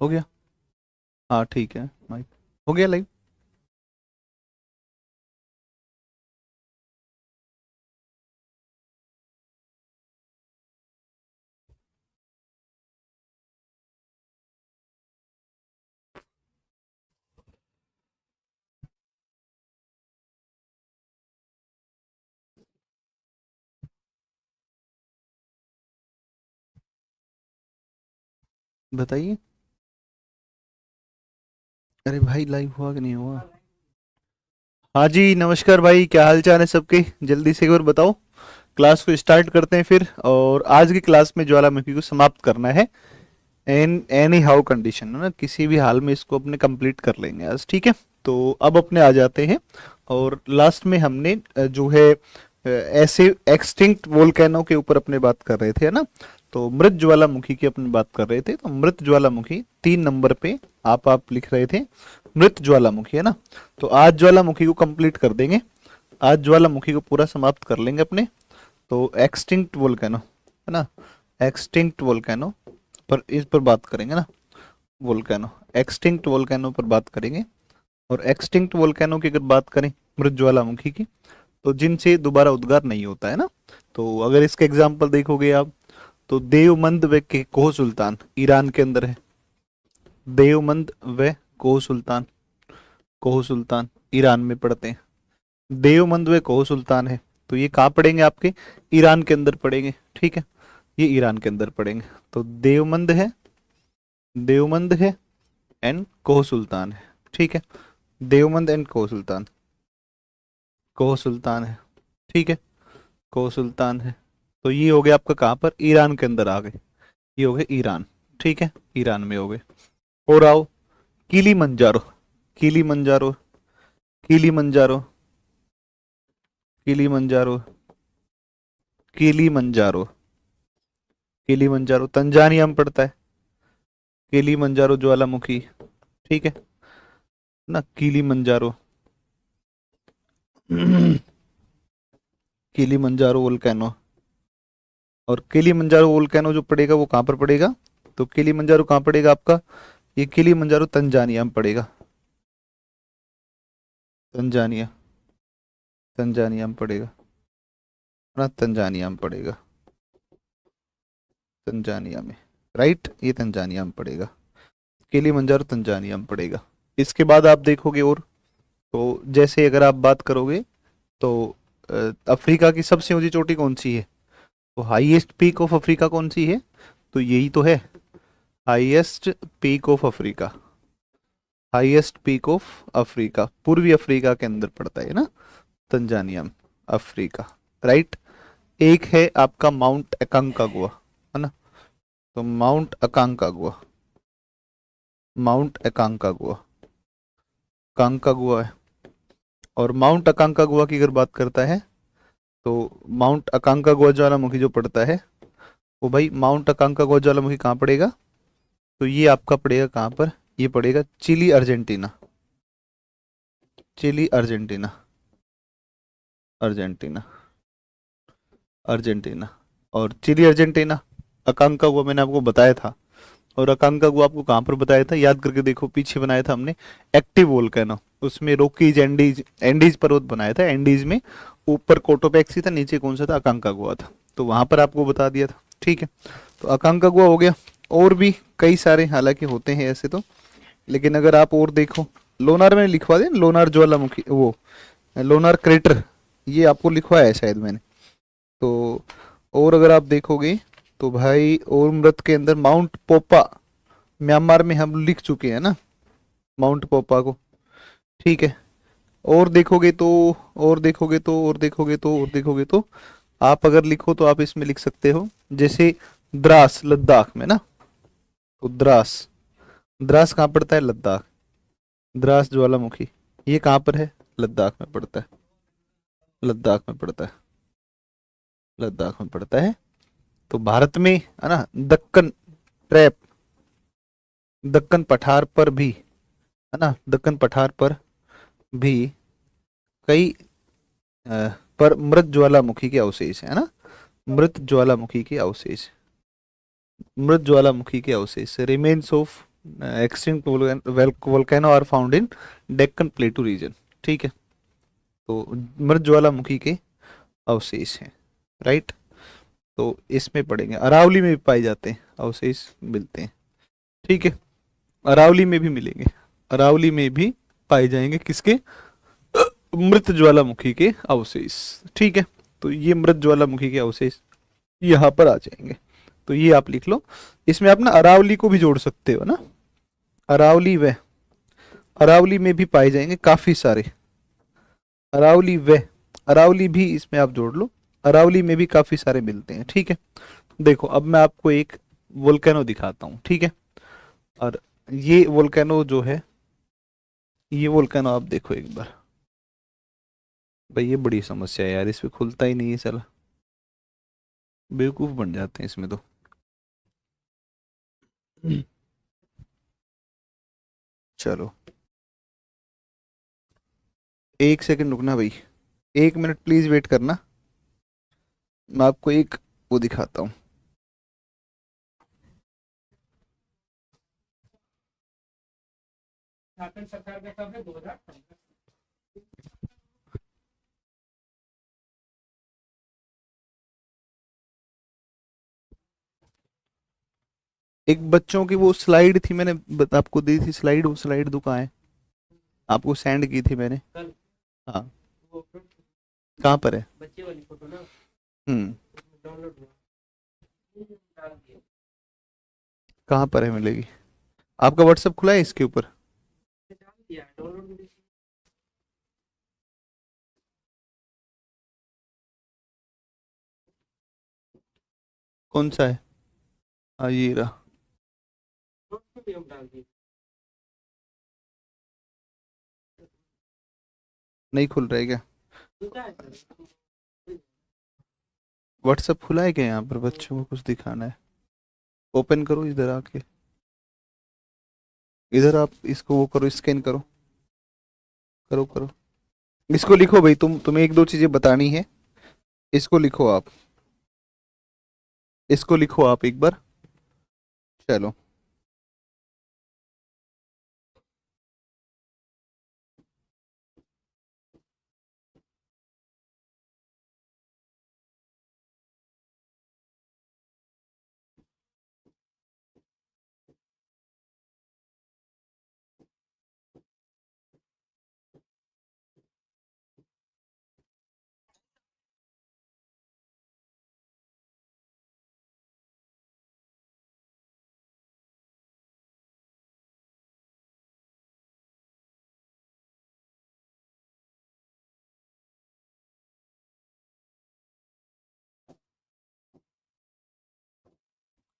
हो गया। हाँ ठीक है माइक। हो गया लाइव। बताइए। अरे भाई लाइव हुआ कि नहीं हुआ? हाँ जी नमस्कार भाई, क्या हाल चाल है सबके? जल्दी से एक बार बताओ। क्लास को स्टार्ट करते हैं फिर, और आज की क्लास में ज्वालामुखी को समाप्त करना है। एनी हाउ कंडीशन है ना, किसी भी हाल में इसको अपने कंप्लीट कर लेंगे आज, ठीक है। तो अब अपने आ जाते हैं। और लास्ट में हमने जो है ऐसे एक्सटिंक्ट वोल्केनो के ऊपर अपने बात कर रहे थे, है ना। तो मृत ज्वालामुखी की अपनी बात कर रहे थे। तो मृत ज्वालामुखी 3 नंबर पे आप लिख रहे थे मृत ज्वालामुखी, है ना। तो आज ज्वालामुखी को कंप्लीट कर देंगे। आज ज्वालामुखी को पूरा समाप्त कर लेंगे अपने। तो एक्सटिंक्ट वोल्केनो, है ना। एक्सटिंक्ट वोल्केनो पर इस पर बात करेंगे ना। वोल्केनो, एक्सटिंक्ट वोल्केनो पर बात करेंगे। और एक्सटिंक्ट वोल्केनो की अगर बात करें, मृत ज्वालामुखी की, तो जिनसे दोबारा उद्गार नहीं होता है ना। तो अगर इसके एग्जाम्पल देखोगे आप, तो देवमंद व के कोह सुल्तान ईरान के अंदर है। देवमंद व कोह सुल्तान, कोह सुल्तान ईरान में पड़ते हैं। देवमंद व कोह सुल्तान है, तो ये कहाँ पड़ेंगे आपके? ईरान के अंदर पड़ेंगे, ठीक है। ये ईरान के अंदर पड़ेंगे। तो देवमंद है, देवमंद है एंड कोह सुल्तान है, ठीक है। देवमंद एंड कोह सुल्तान, कोह सुल्तान है, ठीक है। कोह सुल्तान है। तो ये हो गया आपका कहाँ पर? ईरान के अंदर आ गए। ये हो गए ईरान, ठीक है। ईरान में हो गए। और आओ किली मंजारो, किली मंजारो, किली मंजारो, किली मंजारो, किली मंजारो, किली मंजारो तंजानिया में पड़ता है। किली मंजारो ज्वालामुखी, ठीक है ना। किली मंजारो, किली मंजारो वोल्केनो। और किली मंजारो वोल्केनो जो पड़ेगा वो कहाँ पर पड़ेगा? तो किली मंजारो कहाँ पड़ेगा आपका? ये किली मंजारो तंजानिया में पड़ेगा। तंजानिया, तंजानिया में पड़ेगा ना। तंजानिया में पड़ेगा, तंजानिया में। राइट, ये तंजानिया में पड़ेगा। किली मंजारो तंजानिया में पड़ेगा। इसके बाद आप देखोगे और, तो जैसे अगर आप बात करोगे, तो अफ्रीका की सबसे ऊंची चोटी कौन सी है? तो हाईएस्ट पीक ऑफ अफ्रीका कौन सी है? तो यही तो है, highest peak of Africa. Highest peak of Africa पूर्वी अफ्रीका के अंदर पड़ता है ना, तंजानिया में, अफ्रीका। राइट। एक है आपका माउंट अकांकागुआ, है ना। तो माउंट अकांकागुआ, माउंट अकांकागुआ, कांकागुआ है। और माउंट अकांकागुआ की अगर बात करता है, तो माउंट अकांकागुआ ज्वालामुखी जो पड़ता है, वो भाई माउंट अकांकागुआ ज्वालामुखी कहाँ पड़ेगा? तो ये आपका पड़ेगा कहाँ पर? ये पड़ेगा chilli Argentina, chilli Argentina, Argentina, Argentina. और चिली अर्जेंटीना, अकांकागुआ मैंने आपको बताया था। और अकांकागुआ आपको कहाँ पर बताया था, याद करके देखो, पीछे बनाया था हमने एक्टिव वोल्केनो, उसमें रोकीज एंडीज एंडीज पर्वत बनाया था, एंडीज में ऊपर कोटोपैक्सी था, नीचे कौन सा था, अकांकागुआ था, तो वहां पर आपको बता दिया था। ठीक है, तो अकांकागुआ हो गया। और भी कई सारे हालांकि होते हैं ऐसे तो, लेकिन अगर आप और देखो, लोनार में लिखवा दे, लोनार ज्वालामुखी, वो लोनार क्रेटर, ये आपको लिखवाया है शायद मैंने। तो और अगर आप देखोगे तो भाई, और मृत के अंदर माउंट पोपा, म्यांमार में हम लिख चुके हैं ना माउंट पोपा को। ठीक है, और देखोगे तो, और देखोगे तो, और देखोगे तो, और देखोगे तो, आप अगर लिखो तो आप इसमें लिख सकते हो, जैसे द्रास लद्दाख में ना, तो द्रास, द्रास कहाँ पड़ता है, लद्दाख, द्रास ज्वालामुखी, ये कहाँ पर है, लद्दाख में पड़ता है, लद्दाख में पड़ता है, लद्दाख में पड़ता है। तो भारत में है ना, दक्कन ट्रैप, दक्कन पठार पर भी, है ना, दक्कन पठार पर भी कई पर मृत ज्वालामुखी के अवशेष है ना, मृत ज्वालामुखी के अवशेष, मृत ज्वालामुखी के अवशेष, remains of extinct volcano are found in Deccan plateau region. ठीक है, तो मृत ज्वालामुखी के अवशेष हैं, राइट। तो इसमें पढ़ेंगे, अरावली में भी पाए जाते हैं अवशेष, मिलते हैं। ठीक है, अरावली में भी मिलेंगे, अरावली में भी पाए जाएंगे किसके, मृत ज्वालामुखी के अवशेष। ठीक है, तो ये मृत ज्वालामुखी के अवशेष यहाँ पर आ जाएंगे, तो ये आप लिख लो। इसमें आप ना अरावली को भी जोड़ सकते हो ना, अरावली व, अरावली में भी पाए जाएंगे काफी सारे, अरावली व, अरावली भी इसमें आप जोड़ लो, अरावली में भी काफी सारे मिलते हैं। ठीक है, देखो अब मैं आपको एक वोल्केनो दिखाता हूँ। ठीक है, और ये वोल्केनो जो है, ये वोल्केनो आप देखो एक बार, भाई ये बड़ी समस्या है यार, इसमें खुलता ही नहीं है, चला बेवकूफ बन जाते हैं इसमें तो। चलो 1 सेकंड रुकना भाई, 1 मिनट प्लीज वेट करना, मैं आपको एक वो दिखाता हूँ। झारखंड सरकार का कब है, 2015। एक बच्चों की वो स्लाइड थी, मैंने आपको दी थी स्लाइड, वो स्लाइड दो कहाँ है, आपको सेंड की थी मैंने। हाँ, कहाँ पर है, बच्चे वाली फोटो ना, डाउनलोड कहाँ पर है, मिलेगी, आपका व्हाट्सएप खुला है इसके ऊपर, कौन सा है, हाँ ये रहा, नहीं खुल रहा है क्या, व्हाट्सएप खुला है क्या, यहाँ पर बच्चों को कुछ दिखाना है, ओपन करो इधर आके, इधर आप इसको वो करो, स्कैन करो, करो करो, इसको लिखो भाई, तुम्हें एक दो चीजें बतानी है, इसको लिखो आप, इसको लिखो आप एक बार। चलो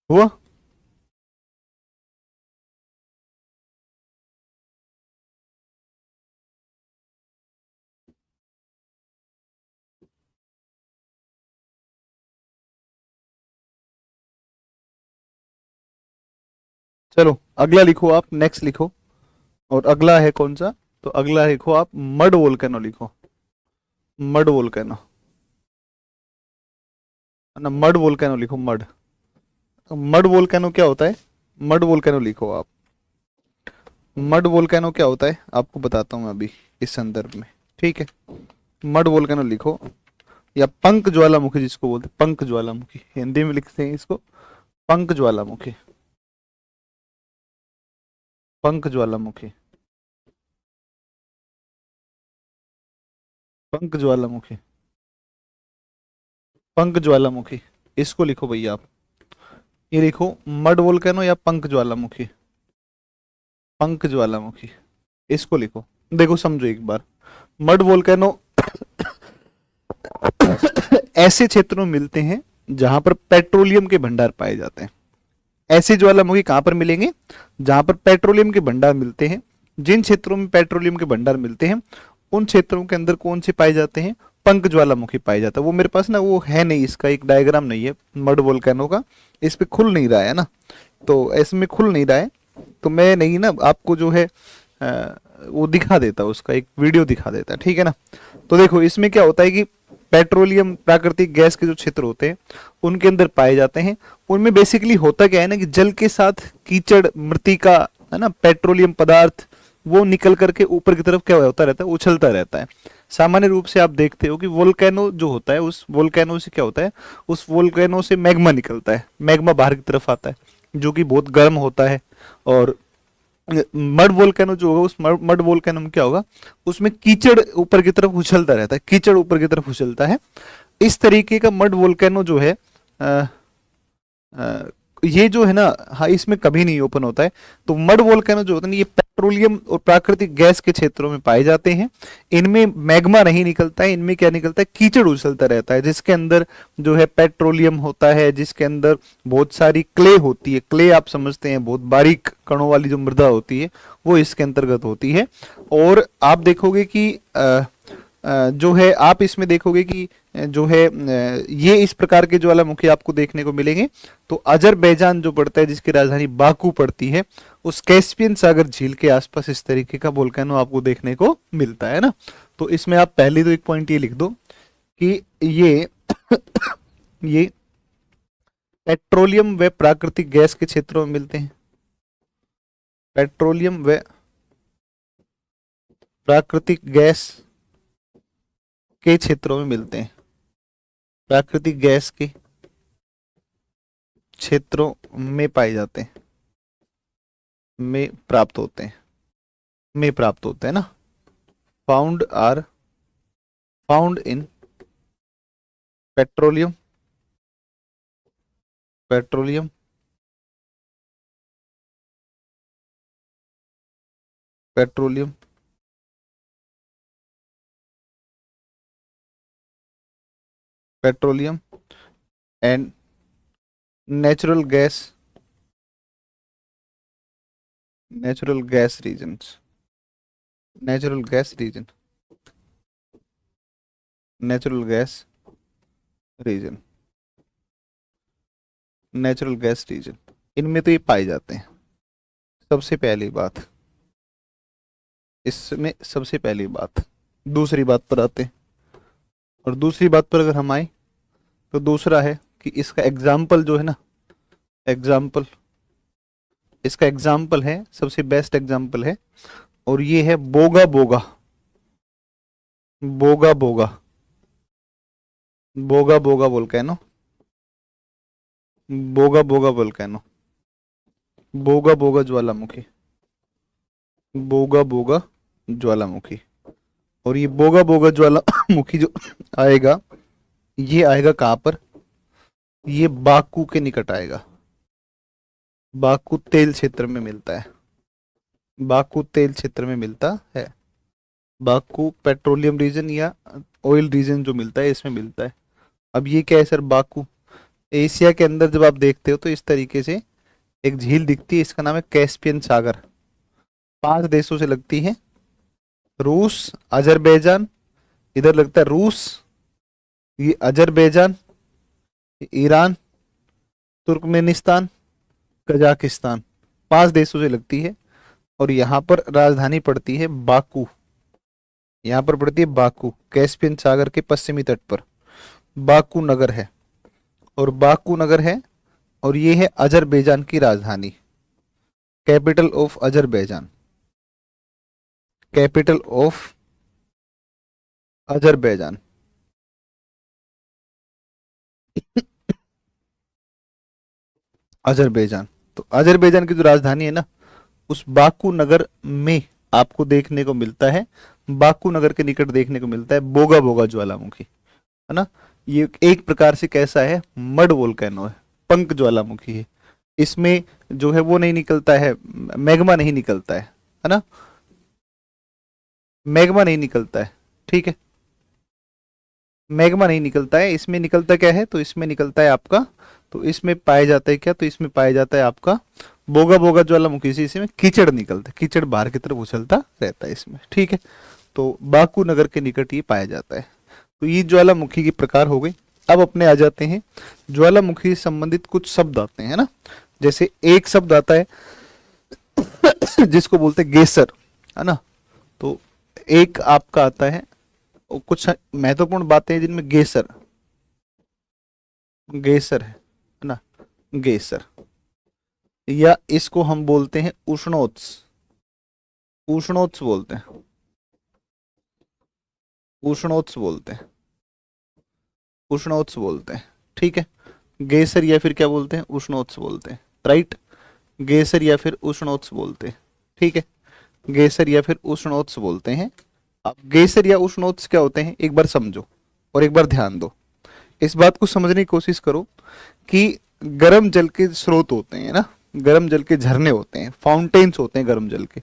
हुआ, चलो अगला लिखो आप, नेक्स्ट लिखो, और अगला है कौन सा, तो अगला लिखो आप मड वोल्केनो लिखो, मड वोल्केनो, ना मड वोल्केनो लिखो, मड, मड वोल्केनो क्या होता है, मड वोल्केनो लिखो आप। मड वोल्केनो क्या होता है आपको बताता हूँ अभी इस संदर्भ में, ठीक है। मड वोल्केनो लिखो, या पंख ज्वालामुखी जिसको बोलते हैं, पंख ज्वालामुखी हिंदी में लिखते हैं इसको, पंख ज्वालामुखी, पंख ज्वालामुखी, पंख ज्वालामुखी, पंख ज्वालामुखी, इसको लिखो भैया आप। ये लिखो मड वोल्केनो या पंख ज्वालामुखी, पंख ज्वालामुखी, इसको लिखो। देखो समझो एक बार, मड वोल्केनो ऐसे क्षेत्रों में मिलते हैं जहां पर पेट्रोलियम के भंडार पाए जाते हैं। ऐसे ज्वालामुखी कहां पर मिलेंगे? जहां पर पेट्रोलियम के भंडार मिलते हैं। जिन क्षेत्रों में पेट्रोलियम के भंडार मिलते हैं उन क्षेत्रों के अंदर कौन से पाए जाते हैं? पंख ज्वालामुखी पाए जाता है। वो मेरे पास ना वो है नहीं, इसका एक डायग्राम नहीं है मड वोल्केनो का, इस पे खुल नहीं रहा है ना, तो इसमें खुल नहीं रहा है, तो मैं नहीं ना आपको जो है वो दिखा देता, उसका एक वीडियो दिखा देता, ठीक है ना। तो देखो इसमें क्या होता है कि पेट्रोलियम प्राकृतिक गैस के जो क्षेत्र होते हैं उनके अंदर पाए जाते हैं। उनमें बेसिकली होता क्या है ना कि जल के साथ कीचड़, मृतिका, है ना, पेट्रोलियम पदार्थ वो निकल करके ऊपर की तरफ क्या होता रहता है? उछलता रहता है। सामान्य रूप से आप देखते हो कि वोल्केनो जो होता है, उस वोल्केनो से क्या होता है? उस वोल्केनो से मैग्मा निकलता है, मैग्मा बाहर की तरफ आता है जो कि बहुत गर्म होता है। और मड वोल्केनो जो होगा, उस मड वोल्केनो में क्या होगा? उसमें कीचड़ ऊपर की तरफ उछलता रहता है, कीचड़ ऊपर की तरफ उछलता है। इस तरीके का मड वोल्केनो जो है ये जो है ना, हाँ, इसमें कभी नहीं ओपन होता है। तो मड वोल्केनो जो होता है ना, ये पेट्रोलियम और प्राकृतिक गैस के क्षेत्रों में पाए जाते हैं। इनमें मैग्मा नहीं निकलता है, इनमें क्या निकलता है? कीचड़ उछलता रहता है, जिसके अंदर जो है पेट्रोलियम होता है, जिसके अंदर बहुत सारी क्ले होती है। क्ले आप समझते हैं, बहुत बारीक कणों वाली जो मृदा होती है वो इसके अंतर्गत होती है। और आप देखोगे कि जो है, आप इसमें देखोगे कि जो है ये इस प्रकार के ज्वालामुखी आपको देखने को मिलेंगे। तो अजरबैजान जो पड़ता है, जिसकी राजधानी बाकू पड़ती है, उस कैस्पियन सागर झील के आसपास इस तरीके का वोल्केनो आपको देखने को मिलता है ना। तो इसमें आप पहले तो एक पॉइंट ये लिख दो कि ये ये पेट्रोलियम व प्राकृतिक गैस के क्षेत्रों में मिलते हैं। पेट्रोलियम व प्राकृतिक गैस के क्षेत्रों में मिलते हैं, प्राकृतिक गैस के क्षेत्रों में पाए जाते हैं, में प्राप्त होते हैं, में प्राप्त होते हैं ना। Found are found in petroleum, petroleum petroleum petroleum and natural gas, natural gas regions, natural gas region, natural gas region, natural gas region, इनमें तो ये पाए जाते हैं। सबसे पहली बात इसमें, सबसे पहली बात। दूसरी बात पर आते हैं, और दूसरी बात पर अगर हम आए तो दूसरा है कि इसका एग्जाम्पल जो है ना, एग्जाम्पल, इसका एग्जाम्पल है, सबसे बेस्ट एग्जाम्पल है, और ये है बोगा बोगा, बोगा बोगा, बोगा बोगा वोल्केनो, बोगा बोगा वोल्केनो, बोगा बोगा ज्वालामुखी, बोगा बोगा ज्वालामुखी। और ये बोगा बोगा ज्वालामुखी जो आएगा, ये आएगा कहां पर? ये बाकू के निकट आएगा, बाकू तेल क्षेत्र में मिलता है, बाकू तेल क्षेत्र में मिलता है। बाकू पेट्रोलियम रीजन या ऑयल रीजन जो मिलता है, इसमें मिलता है। अब ये क्या है सर? बाकू एशिया के अंदर जब आप देखते हो तो इस तरीके से एक झील दिखती है, इसका नाम है कैस्पियन सागर। 5 देशों से लगती है, रूस, अजरबैजान, इधर लगता है रूस, ये अजरबैजान, ईरान, तुर्कमेनिस्तान, कजाकिस्तान, 5 देशों से लगती है। और यहाँ पर राजधानी पड़ती है बाकू, यहाँ पर पड़ती है बाकू, कैस्पियन सागर के पश्चिमी तट पर बाकू नगर है, और बाकू नगर है, और ये है अजरबैजान की राजधानी। Capital of Azerbaijan, capital of Azerbaijan. Azerbaijan, तो अजरबैजान की जो राजधानी है ना, उस बाकू नगर में आपको देखने को मिलता है, बाकू नगर के निकट देखने को मिलता है बोगा बोगा ज्वालामुखी, है ना। ये एक प्रकार से कैसा है, मड वोल्केनो है, पंख ज्वालामुखी है। इसमें जो है वो नहीं निकलता है, मैग्मा नहीं निकलता है ना, मैग्मा नहीं निकलता है, ठीक है, मैग्मा नहीं निकलता है। इसमें निकलता क्या है, तो इसमें निकलता है आपका, तो इसमें पाया जाता है क्या, तो इसमें पाया जाता है आपका बोगा बोगा ज्वालामुखी से इसमें कीचड़ निकलता है, कीचड़ बाहर की तरफ उछलता रहता है इसमें, ठीक है। तो बाकू नगर के निकट ये पाया जाता है। तो ये ज्वालामुखी के प्रकार हो गए। अब अपने आ जाते हैं ज्वालामुखी से संबंधित कुछ शब्द आते हैं ना। जैसे एक शब्द आता है जिसको बोलते हैं गेसर, है ना। तो एक आपका आता है, और कुछ महत्वपूर्ण बातें हैं जिनमें गेसर, गेसर है ना, गेसर। या इसको हम बोलते हैं उष्णोत्स, उष्णोत्स बोलते हैं, उष्णोत्स बोलते हैं, उष्णोत्स बोलते हैं, ठीक है। गेसर या फिर क्या बोलते हैं, उष्णोत्स बोलते हैं, राइट। गेसर या फिर उष्णोत्स बोलते हैं, ठीक है। गेसर या फिर उष्णोत्स बोलते हैं। अब गेसर या उष्णोत्स क्या होते हैं, एक बार समझो और एक बार ध्यान दो। इस बात को समझने की कोशिश करो कि गर्म जल के स्रोत होते हैं ना, गर्म जल के झरने होते हैं, फाउंटेन्स होते हैं गर्म जल के।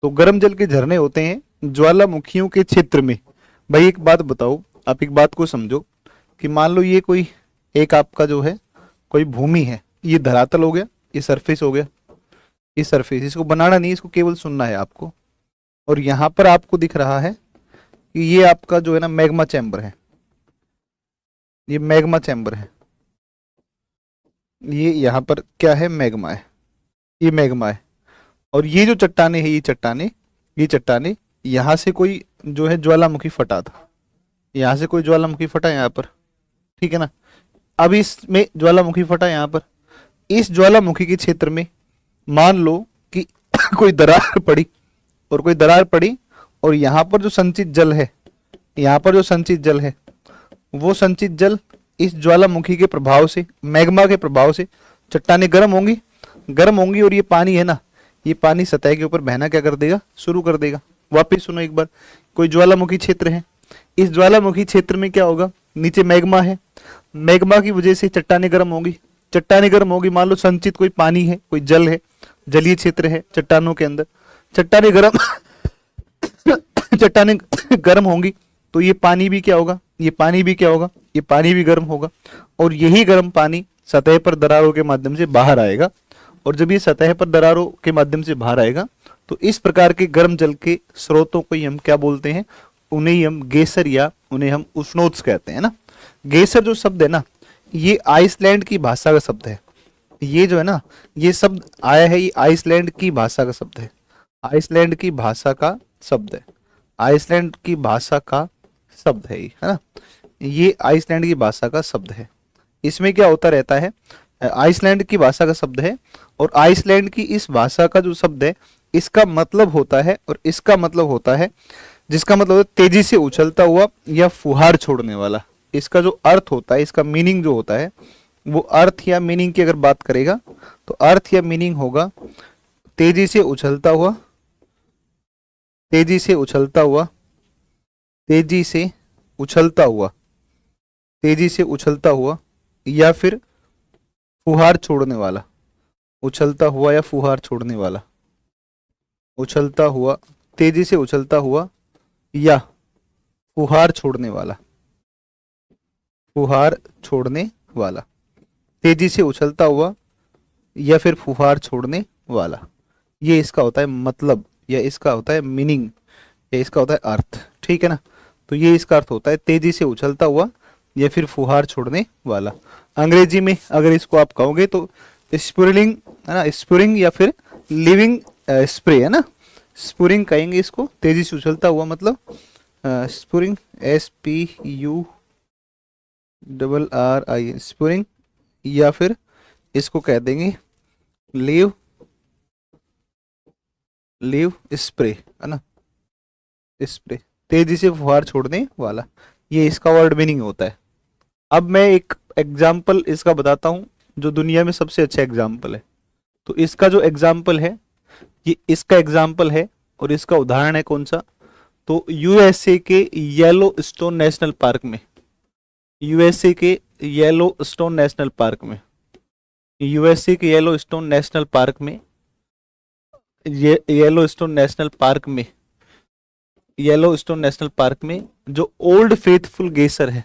तो गर्म जल के झरने होते हैं ज्वालामुखियों के क्षेत्र में। भाई एक बात बताओ, आप एक बात को समझो कि मान लो ये कोई एक आपका जो है कोई भूमि है, ये धरातल हो गया, ये सरफेस हो गया, ये सरफेस, इसको बनाना नहीं, इसको केवल सुनना है आपको। और यहां पर आपको दिख रहा है कि ये आपका जो है ना मैग्मा चैम्बर है, ये मैग्मा चैम्बर है, ये यहाँ पर क्या है, मैग्मा है, ये मैग्मा है। और ये जो चट्टाने हैं, ये चट्टाने, ये चट्टाने, यहाँ से कोई जो है ज्वालामुखी फटा था, यहाँ से कोई ज्वालामुखी फटा यहाँ पर, ठीक है ना। अब इसमें ज्वालामुखी फटा यहाँ पर, इस ज्वालामुखी के क्षेत्र में मान लो कि कोई दरार पड़ी, और कोई दरार पड़ी, और यहाँ पर जो संचित जल है, यहाँ पर जो संचित जल है, वो संचित जल इस ज्वालामुखी के प्रभाव से, मैग्मा के प्रभाव से चट्टाने गर्म होंगी, गर्म होंगी, और ये पानी है ना, ये पानी सतह के ऊपर बहना क्या कर देगा, शुरू कर देगा। वापिस सुनो एक बार, कोई ज्वालामुखी क्षेत्र है, इस ज्वालामुखी क्षेत्र में क्या होगा, नीचे मैग्मा है, मैग्मा की वजह से चट्टाने गर्म होगी, चट्टाने गर्म होगी, मान लो संचित कोई पानी है, कोई जल है, जलीय क्षेत्र है चट्टानों के अंदर, चट्टाने गर्म चट्टाने गर्म होंगी, तो ये पानी भी क्या होगा, ये पानी भी क्या होगा, ये पानी भी गर्म होगा, और यही गर्म पानी सतह पर दरारों के माध्यम से बाहर आएगा। और जब ये सतह पर दरारों के माध्यम से बाहर आएगा, तो इस प्रकार के गर्म जल के स्रोतों को ही हम क्या बोलते हैं, उन्हें ही हम गेसर या उन्हें हम उष्णोत्स कहते हैं ना। गेसर जो शब्द है ना, ये आइसलैंड की भाषा का शब्द है। ये जो है ना, ये शब्द आया है, ये आइसलैंड की भाषा का शब्द है, आइसलैंड की भाषा का शब्द है, आइसलैंड की भाषा का शब्द है ये, है ना। ये आइसलैंड की भाषा का शब्द है। इसमें क्या होता रहता है, आइसलैंड की भाषा का शब्द है, और आइसलैंड की इस भाषा का जो शब्द है, इसका मतलब होता है, और इसका मतलब होता है, जिसका मतलब होता है तेजी से उछलता हुआ या फुहार छोड़ने वाला। इसका जो अर्थ होता है, इसका मीनिंग जो होता है, वो अर्थ या मीनिंग की अगर बात करेगा, तो अर्थ या मीनिंग होगा तेजी से उछलता हुआ, तेजी से उछलता हुआ, तेजी से उछलता हुआ, तेजी से उछलता हुआ, या फिर फुहार छोड़ने वाला, उछलता हुआ या फुहार छोड़ने वाला, उछलता हुआ, तेजी से उछलता हुआ या फुहार छोड़ने वाला, फुहार छोड़ने वाला, तेजी से उछलता हुआ या फिर फुहार छोड़ने वाला। ये इसका होता है मतलब, या इसका होता है मीनिंग, या इसका होता है अर्थ, ठीक है ना। तो ये इसका अर्थ होता है तेजी से उछलता हुआ या फिर फुहार छोड़ने वाला। अंग्रेजी में अगर इसको आप कहोगे तो स्पुरिंग, है ना, स्पुरिंग या फिर लिविंग स्प्रे, है ना, स्पुरिंग कहेंगे इसको, तेजी से उछलता हुआ मतलब स्पुरिंग, SPURRI, स्पुरिंग, या फिर इसको कह देंगे लिव लीव स्प्रे, है ना, स्प्रे, तेजी से फुहार छोड़ने वाला, ये इसका वर्ड मीनिंग होता है। अब मैं एक एग्जाम्पल इसका बताता हूँ जो दुनिया में सबसे अच्छा एग्जाम्पल है। तो इसका जो एग्जाम्पल है, ये इसका एग्जाम्पल है और इसका उदाहरण है कौन सा, तो यूएसए के येलो स्टोन नेशनल पार्क में, यूएसए के येलो स्टोन नेशनल पार्क में, यूएसए के येलो स्टोन नेशनल पार्क में, ये येलो स्टोन नेशनल पार्क में, येलो स्टोन नेशनल पार्क में जो ओल्ड फेथफुल गेसर है,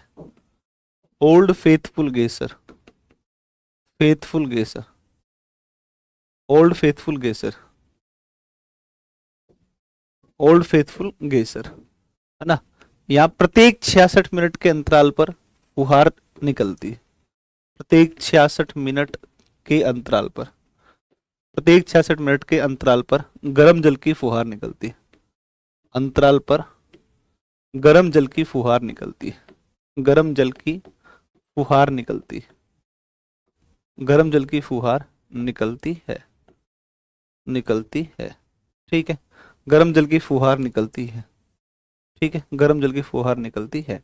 Old Faithful geyser, Faithful geyser, Old Faithful geyser, Old Faithful geyser, है ना, यहाँ प्रत्येक 66 मिनट के अंतराल पर फुहार निकलती है, प्रत्येक 66 मिनट के अंतराल पर, प्रत्येक 66 मिनट के अंतराल पर गर्म जल की फुहार निकलती है, अंतराल पर गर्म जल की फुहार निकलती है, गर्म जल की फुहार निकलती है, गर्म जल की फुहार निकलती है, निकलती है, ठीक है, गर्म जल की फुहार निकलती है, ठीक है, गर्म जल की फुहार निकलती है।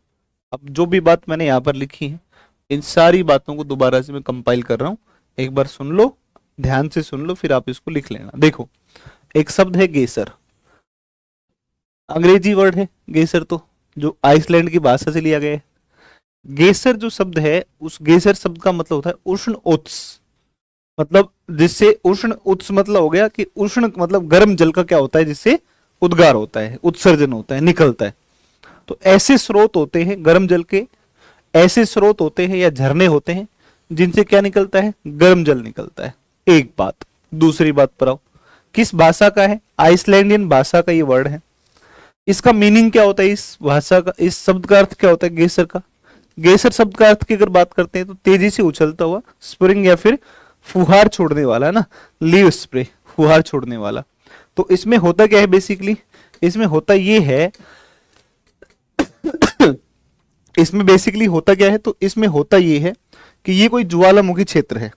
अब जो भी बात मैंने यहाँ पर लिखी है, इन सारी बातों को दोबारा से मैं कंपाइल कर रहा हूँ, एक बार सुन लो, ध्यान से सुन लो, फिर आप इसको लिख लेना। देखो, एक शब्द है गेसर, अंग्रेजी वर्ड है गेसर, तो जो आइसलैंड की भाषा से लिया गया है। गेसर जो शब्द है, उस गेसर शब्द का मतलब होता है उष्ण उत्स, मतलब जिससे उष्ण उत्स मतलब हो गया कि उष्ण मतलब गर्म जल का क्या होता है, जिससे उद्गार होता है, उत्सर्जन होता है, निकलता है। तो ऐसे स्रोत होते हैं गर्म जल के, ऐसे स्रोत होते हैं या झरने होते हैं जिनसे क्या निकलता है, गर्म जल निकलता है। एक बात, दूसरी बात पर आओ, किस भाषा का है, आइसलैंडियन भाषा का ये वर्ड है। इसका मीनिंग क्या होता है, इस भाषा का, इस शब्द का अर्थ क्या होता है गेसर का, गेसर शब्द का अर्थ की अगर बात करते हैं तो तेजी से उछलता हुआ, स्प्रिंग या फिर फुहार छोड़ने वाला, है ना, लीव स्प्रे, फुहार छोड़ने वाला। तो इसमें होता क्या है बेसिकली, इसमें होता ये है इसमें बेसिकली होता क्या है, तो इसमें होता ये है कि ये कोई ज्वालामुखी क्षेत्र है।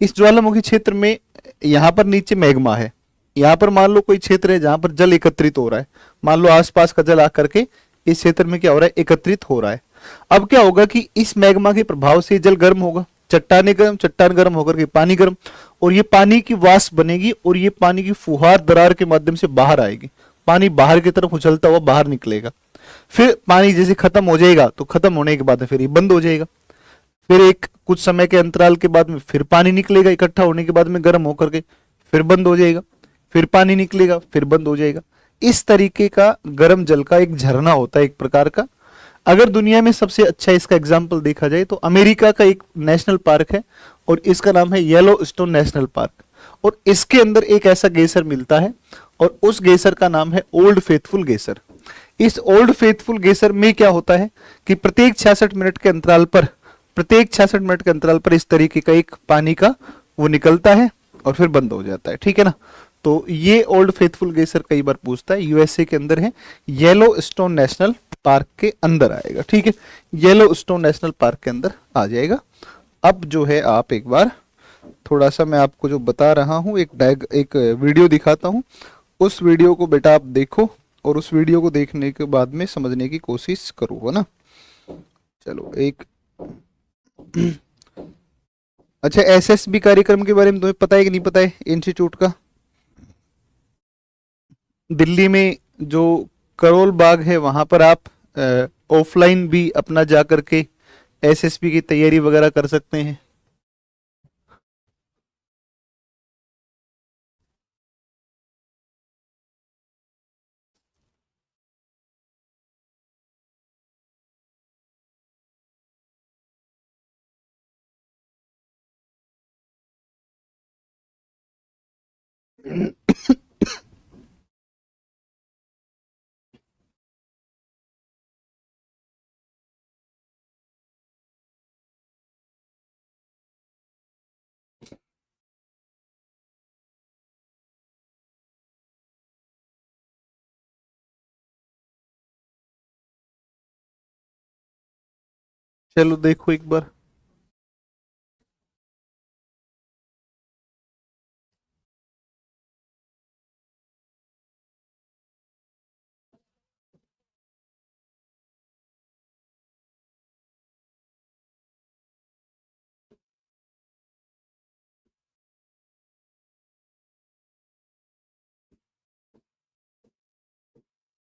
इस ज्वालामुखी क्षेत्र में यहाँ पर नीचे मैग्मा है, यहाँ पर मान लो कोई क्षेत्र है जहां पर जल एकत्रित हो रहा है, मान लो आसपास का जल आकर के इस क्षेत्र में क्या हो रहा है, एकत्रित हो रहा है। अब क्या होगा कि इस मैग्मा के प्रभाव से जल गर्म होगा, चट्टाने गर्म, चट्टान गर्म होकर के पानी गर्म, और ये पानी की वाष्प बनेगी और ये पानी की फुहार दरार के माध्यम से बाहर आएगी, पानी बाहर की तरफ उछलता हुआ बाहर निकलेगा। फिर पानी जैसे खत्म हो जाएगा तो खत्म होने के बाद फिर ये बंद हो जाएगा, फिर एक कुछ समय के अंतराल के बाद में फिर पानी निकलेगा, इकट्ठा होने के बाद में गर्म होकर के फिर बंद हो जाएगा, फिर पानी निकलेगा फिर बंद हो जाएगा। इस तरीके का गर्म जल का एक झरना होता है एक प्रकार का। अगर दुनिया में सबसे अच्छा इसका एग्जाम्पल देखा जाए तो अमेरिका का एक नेशनल पार्क है और इसका नाम है येलो स्टोन नेशनल पार्क, और इसके अंदर एक ऐसा गेसर मिलता है और उस गेसर का नाम है ओल्ड फेथफुल गेसर। इस ओल्ड फेथफुल गेसर में क्या होता है कि प्रत्येक 66 मिनट के अंतराल पर, प्रत्येक 66 मिनट के अंतराल पर इस तरीके का एक पानी का वो निकलता है और फिर बंद हो जाता है, ठीक है ना। तो ये ओल्ड फेथफुल गेसर कई बार पूछता है, यूएसए के अंदर है, येलो स्टोन नेशनल पार्क के अंदर आएगा, ठीक है, येलो स्टोन नेशनल पार्क के अंदर आ जाएगा। अब जो है आप एक बार थोड़ा सा मैं आपको जो बता रहा हूँ एक वीडियो दिखाता हूँ, उस वीडियो को बेटा आप देखो और उस वीडियो को देखने के बाद में समझने की कोशिश करो, है ना। चलो एक अच्छा, एसएसबी कार्यक्रम के बारे में तुम्हें पता है कि नहीं पता है, इंस्टीट्यूट का, दिल्ली में जो करोल बाग है वहां पर आप ऑफलाइन भी अपना जा करके एसएसबी की तैयारी वगैरह कर सकते हैं। चलो देखो एक बार,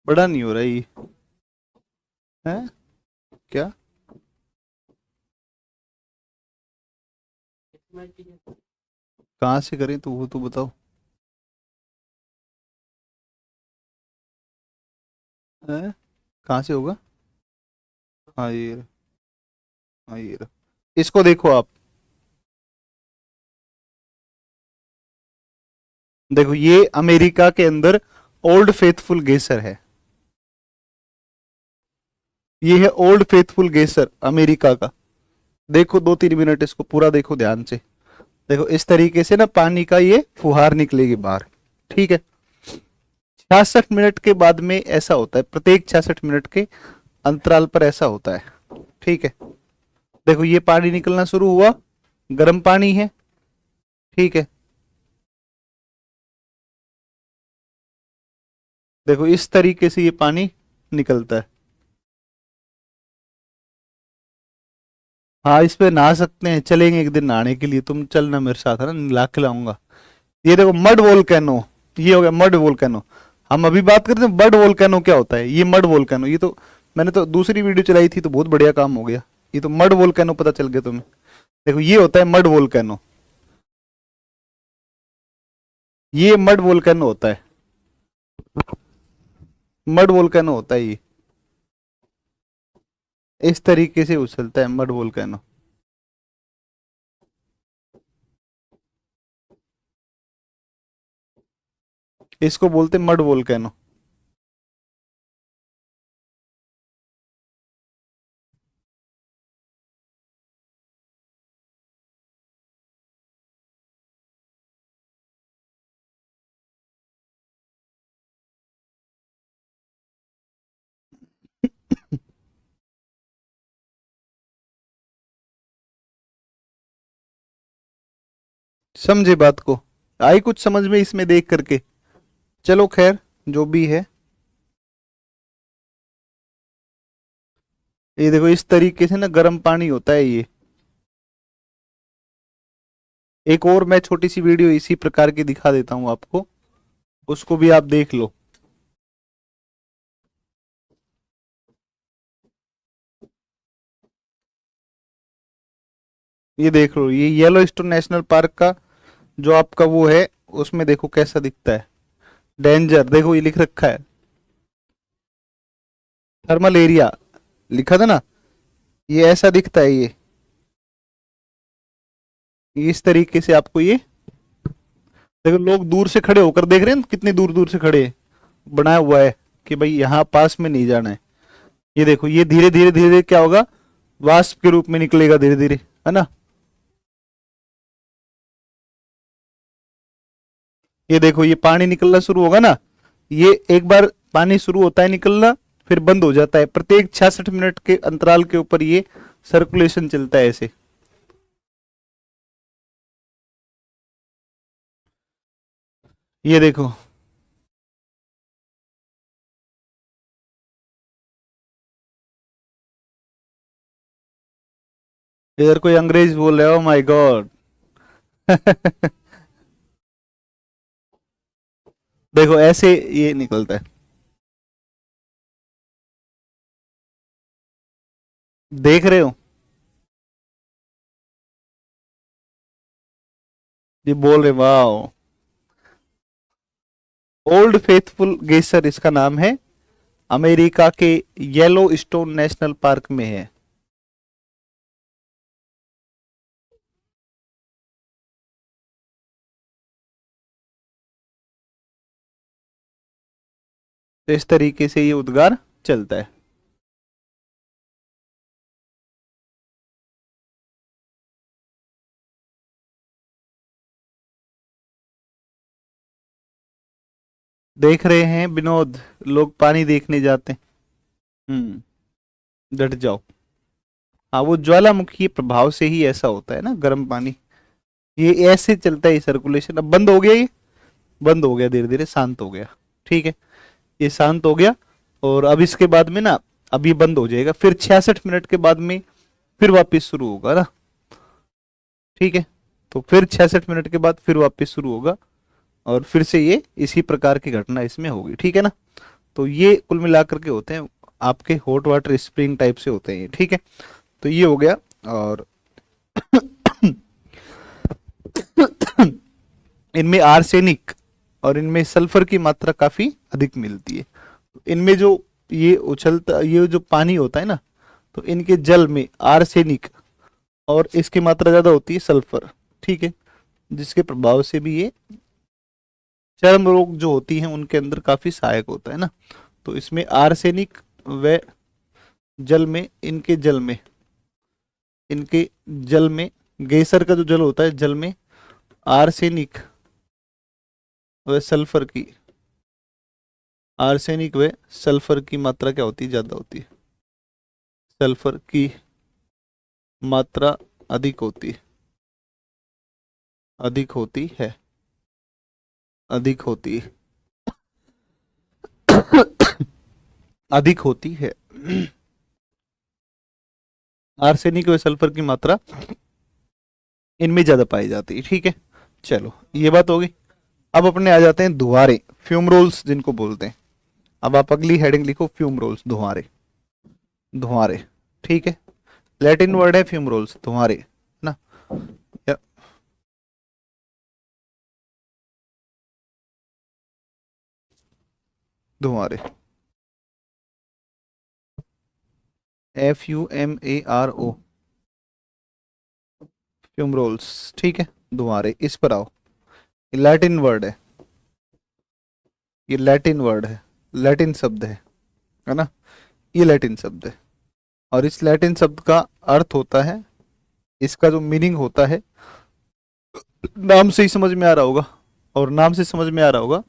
बड़ा नहीं हो रहा ये है क्या? कहाँ से करें तो वो तो बताओ। है कहाँ से होगा? हाँ ये रहा, हाँ ये रहा। इसको देखो आप, देखो ये अमेरिका के अंदर ओल्ड फेथफुल गेसर है। ये है ओल्ड फेथफुल गेसर अमेरिका का। देखो 2-3 मिनट इसको पूरा देखो ध्यान से। देखो इस तरीके से ना पानी का ये फुहार निकलेगी बाहर। ठीक है। 66 मिनट के बाद में ऐसा होता है, प्रत्येक 66 मिनट के अंतराल पर ऐसा होता है। ठीक है। देखो ये पानी निकलना शुरू हुआ, गर्म पानी है। ठीक है। देखो इस तरीके से ये पानी निकलता है। हाँ इस पे नहा सकते हैं, चलेंगे एक दिन नहाने के लिए, तुम चलना मेरे साथ, है ना, ला के लाऊंगा। ये देखो मड वोल्केनो, ये हो गया मड वोल्केनो। हम अभी बात करते हैं मड वोल्केनो क्या होता है। ये मड वोल्केनो, ये तो मैंने तो दूसरी वीडियो चलाई थी तो बहुत बढ़िया काम हो गया। ये तो मड वोल्केनो पता चल गया तुम्हें। देखो ये होता है मड वोल्केनो, ये मड वोल्केनो होता है। मड वोल्केनो होता है ये, इस तरीके से उछलता है मड वोल्केनो। इसको बोलते हैं मड वोल्केनो। समझे बात को? आई कुछ समझ में इसमें देख करके? चलो खैर, जो भी है। ये देखो इस तरीके से ना गर्म पानी होता है ये। एक और मैं छोटी सी वीडियो इसी प्रकार की दिखा देता हूं आपको, उसको भी आप देख लो। ये देख लो, ये येलोस्टोन नेशनल पार्क का जो आपका वो है, उसमें देखो कैसा दिखता है। डेंजर, देखो ये लिख रखा है थर्मल एरिया, लिखा था ना, ये ऐसा दिखता है ये इस तरीके से आपको ये। देखो लोग दूर से खड़े होकर देख रहे हैं, कितनी दूर दूर से खड़े हैं। बनाया हुआ है कि भाई यहाँ पास में नहीं जाना है। ये देखो ये धीरे धीरे धीरे धीरे क्या होगा, वाष्प के रूप में निकलेगा धीरे धीरे, है ना। ये देखो ये पानी निकलना शुरू होगा ना, ये एक बार पानी शुरू होता है निकलना, फिर बंद हो जाता है। प्रत्येक 66 मिनट के अंतराल के ऊपर ये सर्कुलेशन चलता है ऐसे। ये देखो, इधर कोई अंग्रेज बोल रहे हो, माय गॉड। देखो ऐसे ये निकलता है, देख रहे हो? ये बोल रहे, वाओ। ओल्ड फेथफुल गेसर इसका नाम है, अमेरिका के येलो स्टोन नेशनल पार्क में है। तो इस तरीके से ये उद्गार चलता है। देख रहे हैं विनोद, लोग पानी देखने जाते हैं। डट जाओ। हाँ वो ज्वालामुखी प्रभाव से ही ऐसा होता है ना, गर्म पानी ये ऐसे चलता है सर्कुलेशन। अब बंद हो गया, ये बंद हो गया, धीरे धीरे शांत हो गया। ठीक है, ये शांत हो गया। और अब इसके बाद में ना, अब ये बंद हो जाएगा, फिर 66 मिनट के बाद में फिर वापस शुरू होगा ना। ठीक है, तो फिर 66 मिनट के बाद फिर वापस शुरू होगा, और फिर से ये इसी प्रकार की घटना इसमें होगी। ठीक है ना। तो ये कुल मिलाकर के होते हैं आपके हॉट वाटर स्प्रिंग टाइप से होते हैं ये, ठीक है। तो ये हो गया। और इनमें आर्सेनिक और इनमें सल्फर की मात्रा काफी अधिक मिलती है। इनमें जो ये उछलता ये जो पानी होता है ना, तो इनके जल में आर्सेनिक और इसकी मात्रा ज्यादा होती है सल्फर, ठीक है, जिसके प्रभाव से भी ये चर्म रोग जो होती हैं उनके अंदर काफी सहायक होता है ना। तो इसमें आर्सेनिक व इनके जल में गेसर का जो जल होता है, जल में आर्सेनिक व सल्फर की मात्रा क्या होती है, ज्यादा होती है। सल्फर की मात्रा अधिक होती है, अधिक होती है, अधिक होती है, अधिक होती है। आर्सेनिक व सल्फर की मात्रा इनमें ज्यादा पाई जाती है, ठीक है। चलो ये बात होगी। अब अपने आ जाते हैं धुआरे, फ्यूमरोल्स जिनको बोलते हैं। अब आप अगली हेडिंग लिखो, फ्यूमरोल्स, धुआरे, धुआरे, ठीक है। लैटिन वर्ड है फ्यूमरोल्स, धुआरे ना। धुआरे, FUMARO, फ्यूमरोल्स, ठीक है। धुआरे, इस पर आओ। लैटिन वर्ड है, ये लैटिन वर्ड है, लैटिन शब्द है ना, ये लैटिन शब्द है। और इस लैटिन शब्द का अर्थ होता है, इसका जो मीनिंग होता है, नाम से ही समझ में आ रहा होगा, और नाम से समझ में आ रहा होगा,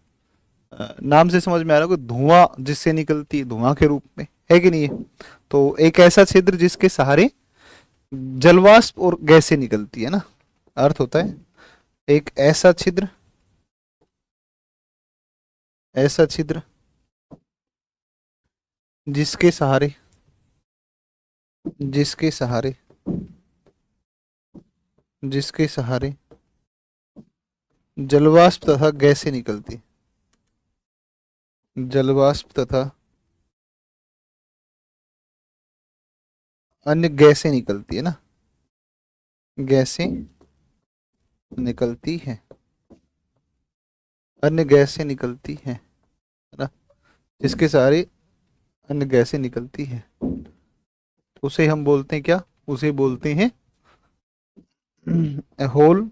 नाम से समझ में आ रहा होगा, धुआं जिससे निकलती है, धुआं के रूप में, है कि नहीं है। तो एक ऐसा क्षेत्र जिसके सहारे जलवाष्प और गैसें निकलती है ना, अर्थ होता है एक ऐसा छिद्र, ऐसा छिद्र जिसके सहारे, जिसके सहारे, जिसके सहारे जलवाष्प तथा गैसें निकलती, जलवाष्प तथा अन्य गैसें निकलती है ना, गैसें निकलती है, अन्य गैसें निकलती है ना, जिसके सहारे अन्य गैसें निकलती है, उसे हम बोलते हैं क्या, उसे बोलते हैं a hole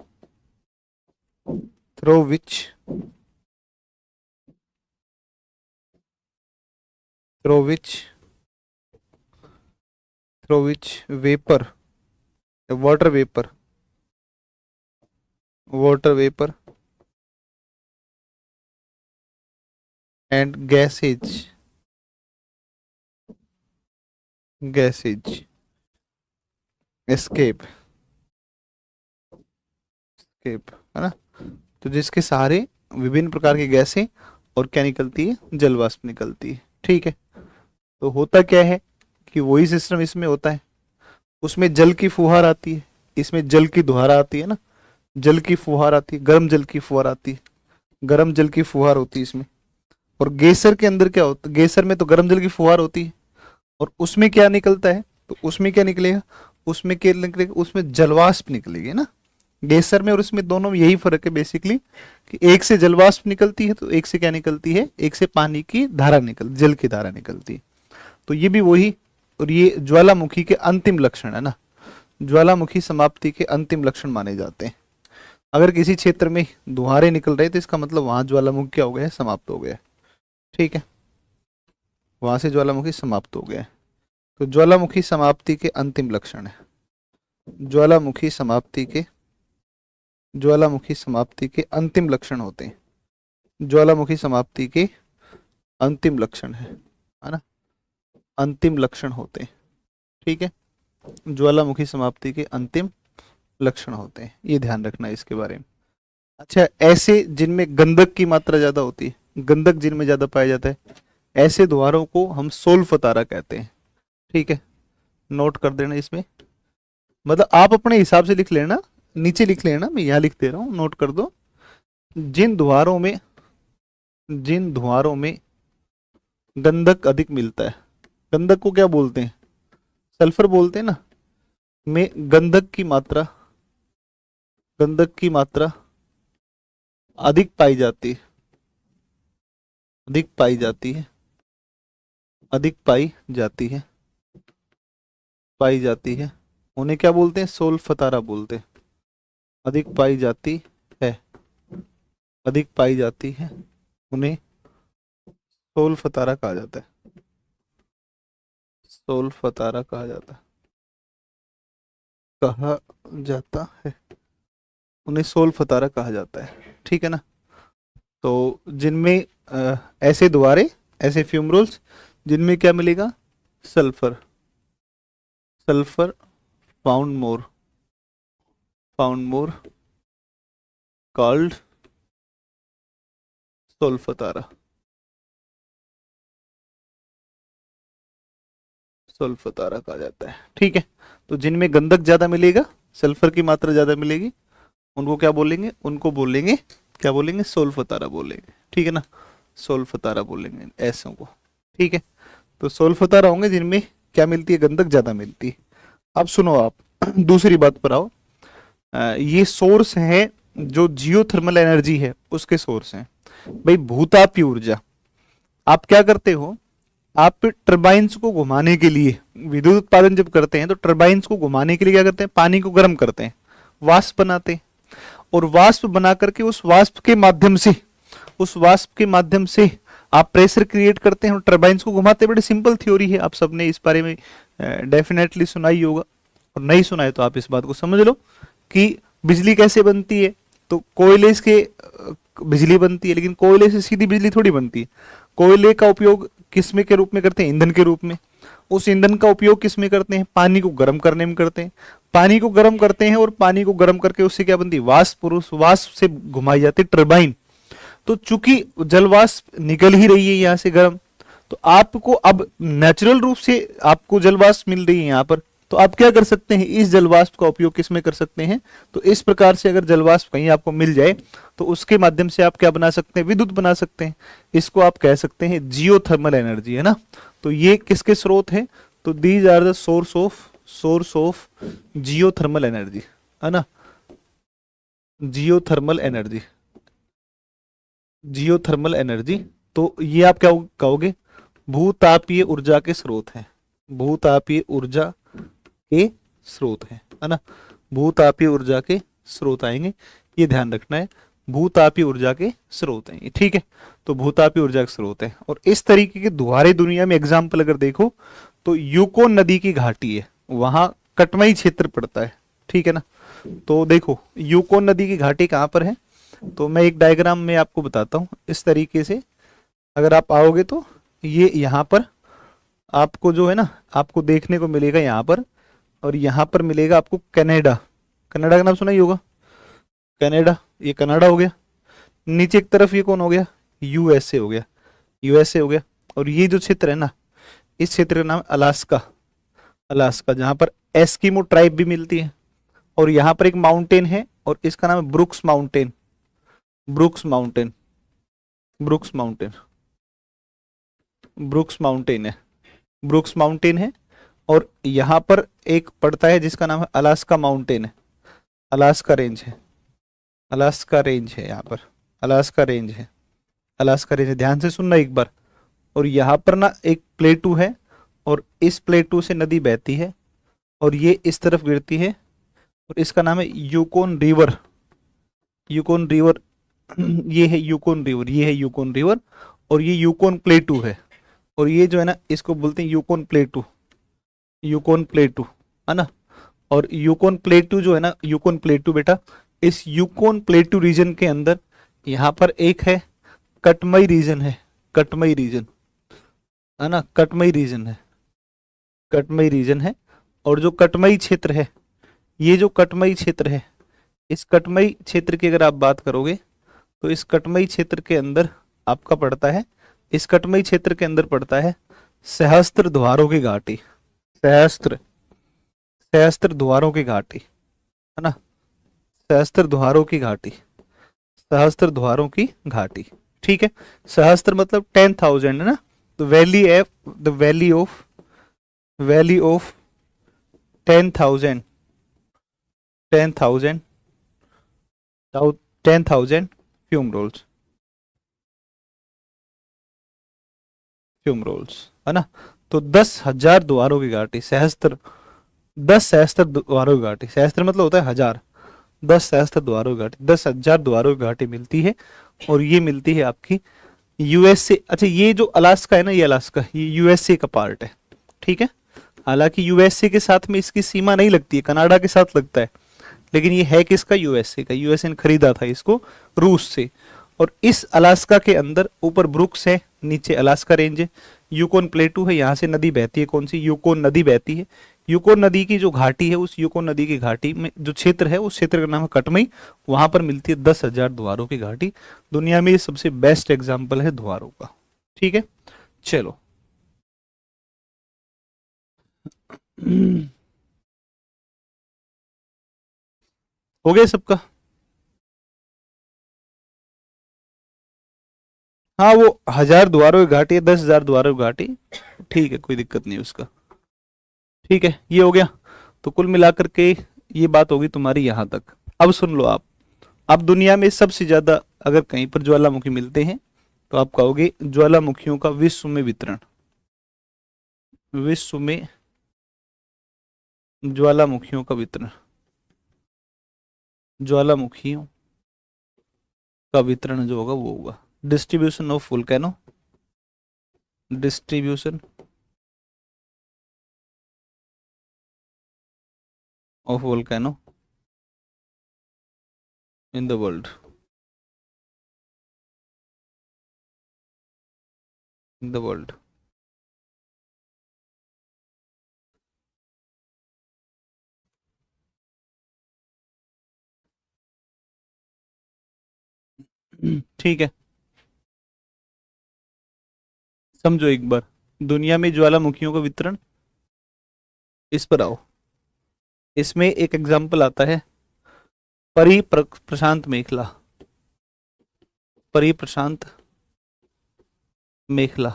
through which vapor, water vapor and gases escape, है ना। तो जिसके सहारे विभिन्न प्रकार की गैसें और क्या निकलती है, जलवाष्प निकलती है, ठीक है। तो होता क्या है कि वही सिस्टम इसमें होता है, उसमें जल की फुहार आती है, इसमें जल की धुआर आती है ना, जल की फुहार आती है, गर्म जल की फुहार आती है, गर्म जल की फुहार होती है इसमें। और गेसर के अंदर क्या होता है, गेसर में तो गर्म जल की फुहार होती है, और उसमें क्या निकलता है, तो उसमें क्या निकलेगा, उसमें क्या निकलेगा, उसमें जलवाष्प निकलेगी ना। गेसर में और उसमें दोनों में यही फर्क है बेसिकली, कि एक से जलवाष्प निकलती है तो एक से क्या निकलती है, एक से पानी की धारा जल की धारा निकलती है। तो ये भी वही, और ये ज्वालामुखी के अंतिम लक्षण है ना, ज्वालामुखी समाप्ति के अंतिम लक्षण माने जाते हैं। अगर किसी क्षेत्र में धुआरे निकल रहे तो इसका मतलब वहां ज्वालामुखी क्या हो गया है, समाप्त हो गया है, ठीक है, वहां से ज्वालामुखी समाप्त हो गया है। तो ज्वालामुखी समाप्ति के अंतिम लक्षण है, ज्वालामुखी समाप्ति के अंतिम लक्षण होते हैं, ज्वालामुखी समाप्ति के अंतिम लक्षण है ना, अंतिम लक्षण होते हैं, ठीक है, ज्वालामुखी समाप्ति के अंतिम लक्षण होते हैं, ये ध्यान रखना है इसके बारे में। अच्छा, ऐसे जिनमें गंधक की मात्रा ज्यादा होती है, गंधक जिनमें ज्यादा पाया जाता है, ऐसे द्वारों को हम सोल्फतारा कहते हैं, ठीक है, नोट कर देना इसमें। मतलब आप अपने हिसाब से लिख लेना, नीचे लिख लेना, मैं यहाँ लिख दे रहा हूँ, नोट कर दो। जिन द्वारों में गंधक अधिक मिलता है। गंधक को क्या बोलते हैं? सल्फर बोलते हैं ना। में गंधक की मात्रा अधिक पाई जाती है, अधिक पाई जाती है, अधिक पाई जाती है। उन्हें क्या बोलते हैं? सोल्फतारा बोलते हैं। अधिक पाई जाती है, अधिक पाई जाती है, उन्हें सोल्फतारा कहा जाता है। सोल्फतारा कहा जाता है, उन्हें सोल्फतारा कहा जाता है। ठीक है ना। तो जिनमें ऐसे द्वारे, ऐसे फ्यूमरोल्स जिनमें क्या मिलेगा? Sulphur, sulphur found more called solfatara, solfatara कहा जाता है। ठीक है। तो जिनमें गंधक ज्यादा मिलेगा, सल्फर की मात्रा ज्यादा मिलेगी, उनको क्या बोलेंगे? उनको बोलेंगे, क्या बोलेंगे? सोल्फतारा बोलेंगे। ठीक है ना। सोल्फतारा बोलेंगे ऐसों को। ठीक है। तो सोल्फतारा होंगे जिनमें क्या मिलती है? गंधक ज्यादा मिलती है। अब सुनो आप, दूसरी बात पर आओ। ये सोर्स है जो जियोथर्मल एनर्जी है, उसके सोर्स हैं। भाई भूतापीय ऊर्जा, आप क्या करते हो? आप टर्बाइंस को घुमाने के लिए, विद्युत उत्पादन जब करते हैं तो टर्बाइंस को घुमाने के लिए क्या करते हैं? पानी को गर्म करते हैं, वाष्प बनाते हैं, और वाष्प बना करके उस वाष्प के माध्यम से आप प्रेशर क्रिएट करते हैं और टर्बाइंस को घुमाते हैं। बड़ी सिंपल थ्योरी है, आप सबने इस बारे में डेफिनेटली सुना ही होगा, और नहीं सुना है तो आप इस बात को समझ लो कि बिजली कैसे बनती है। तो कोयले से बिजली बनती है, लेकिन कोयले से सीधी बिजली थोड़ी बनती है। कोयले का उपयोग किसमें के रूप में करते हैं? ईंधन के रूप में। उस ईंधन का उपयोग किसमें करते हैं? पानी को गर्म करने में करते हैं। पानी को गर्म करते हैं और पानी को गर्म करके उससे क्या बनती है? वाष्प, और उस वाष्प से घुमाई जाती है टरबाइन। तो चूंकि जलवाष्प निकल ही रही है यहाँ से गर्म, तो आपको अब नेचुरल रूप से आपको जलवाष्प मिल रही है यहाँ पर, तो आप क्या कर सकते हैं? इस जलवाष्प का उपयोग किसमें कर सकते हैं? तो इस प्रकार से अगर जलवाष्प कहीं आपको मिल जाए तो उसके माध्यम से आप क्या बना सकते हैं? विद्युत बना सकते हैं। इसको आप कह सकते हैं जियोथर्मल एनर्जी, है ना। तो ये किसके स्रोत हैं? तो these are the source of geothermal energy, है ना। Geothermal energy, geothermal energy. तो ये आप क्या कहोगे? भूतापीय ऊर्जा के स्रोत हैं, भूतापीय ऊर्जा के स्रोत है ना। भूतापीय ऊर्जा के स्रोत आएंगे, ये ध्यान रखना है। भूतापीय ऊर्जा के स्रोत हैं, ठीक है। तो भूतापीय ऊर्जा के स्रोत है। और इस तरीके के दुहारे दुनिया में एग्जाम्पल अगर देखो तो यूकोन नदी की घाटी है, वहां कटमई क्षेत्र पड़ता है, ठीक है ना। तो देखो यूकोन नदी की घाटी कहाँ पर है, तो मैं एक डायग्राम में आपको बताता हूँ। इस तरीके से अगर आप आओगे तो ये यहाँ पर आपको जो है ना, आपको देखने को मिलेगा यहाँ पर, और यहाँ पर मिलेगा आपको कनाडा। कनाडा का नाम सुना ही होगा, कनाडा, ये कनाडा हो गया। नीचे की तरफ ये कौन हो गया? यूएसए हो गया, यूएसए हो गया। और ये जो क्षेत्र है ना, इस क्षेत्र का नाम अलास्का, अलास्का, जहां पर एस्किमो ट्राइब भी मिलती है। और यहाँ पर एक माउंटेन है और इसका नाम है brooks mountain, brooks mountain, brooks mountain, brooks mountain है, ब्रुक्स माउंटेन है। और यहाँ पर एक पड़ता है जिसका नाम है अलास्का माउंटेन है, अलास्का रेंज है, अलास्का रेंज है यहाँ पर, अलास्का रेंज है, अलास्का रेंज है। ध्यान से सुनना एक बार। और यहाँ पर ना एक प्लेटू है, और इस प्लेटू से नदी बहती है और ये इस तरफ गिरती है, और इसका नाम है यूकोन रिवर, यूकोन रिवर। ये है यूकोन रिवर, ये है यूकोन रिवर, और ये यूकोन प्लेटू है। और ये जो है ना, इसको बोलते हैं यूकोन प्लेटू, यूकोन प्लेटू, है ना। और यूकोन प्लेटू जो है ना, यूकोन प्लेटू बेटा, इस यूकोन प्लेटू रीजन के अंदर यहाँ पर एक है कटमई रीजन है, कटमई रीजन, है ना, कटमई रीजन है, कटमई रीजन है। और जो कटमई क्षेत्र है, ये जो कटमई क्षेत्र है, इस कटमई क्षेत्र की अगर आप बात करोगे तो इस कटमई क्षेत्र के अंदर आपका पड़ता है, इस कटमई क्षेत्र के अंदर पड़ता है सहस्त्र द्वारों की घाटी, सहस्त्र, सहस्त्र द्वारों की घाटी, है ना, सहस्त्र द्वारों की घाटी, सहस्त्र द्वारों की घाटी, ठीक है। सहस्त्र मतलब 10,000 है ना, the valley of 10,000 10,000 10,000 fumaroles है ना। तो 10,000 द्वारों की घाटी, सहस्त्र, 10 सहस्त्र द्वारों की घाटी, सहस्त्र मतलब होता है हजार, 10 सहस्त्र द्वारों की घाटी, 10,000 द्वारों की घाटी मिलती है। और ये मिलती है आपकी यूएसए। अच्छा, ये जो अलास्का है ना, ये अलास्का ये यूएसए का पार्ट है, ठीक है। हालांकि यूएसए के साथ में इसकी सीमा नहीं लगती है, कनाडा के साथ लगता है, लेकिन ये है किसका, यूएसए का। यूएसए ने खरीदा था इसको रूस से। और इस अलास्का के अंदर ऊपर ब्रुक्स है, नीचे अलास्का रेंज है, यूकोन प्लेटू है, यहाँ से नदी बहती है, कौन सी, यूकोन नदी बहती है। यूकोन नदी की जो घाटी है, उस यूकोन नदी की घाटी में जो क्षेत्र है, उस क्षेत्र का नाम है कटमई। वहां पर मिलती है 10,000 द्वारों की घाटी। दुनिया में ये सबसे बेस्ट एग्जाम्पल है द्वारों का, ठीक है। चलो हो गया सबका। हाँ, वो 1,000 द्वारों की घाटी है, 10,000 द्वारों की घाटी, ठीक है, कोई दिक्कत नहीं उसका। ठीक है, ये हो गया। तो कुल मिलाकर के ये बात होगी तुम्हारी यहां तक। अब सुन लो आप, अब दुनिया में सबसे ज्यादा अगर कहीं पर ज्वालामुखी मिलते हैं तो आप कहोगे ज्वालामुखियों का विश्व में वितरण, विश्व में ज्वालामुखियों का वितरण, ज्वालामुखियों का वितरण जो होगा वो होगा distribution of volcano, distribution of volcano in the world, in the world. ठीक है, समझो एक बार, दुनिया में ज्वालामुखियों का वितरण, इस पर आओ। इसमें एक एग्जाम्पल आता है प्रशांत मेखला, प्रशांत मेखला,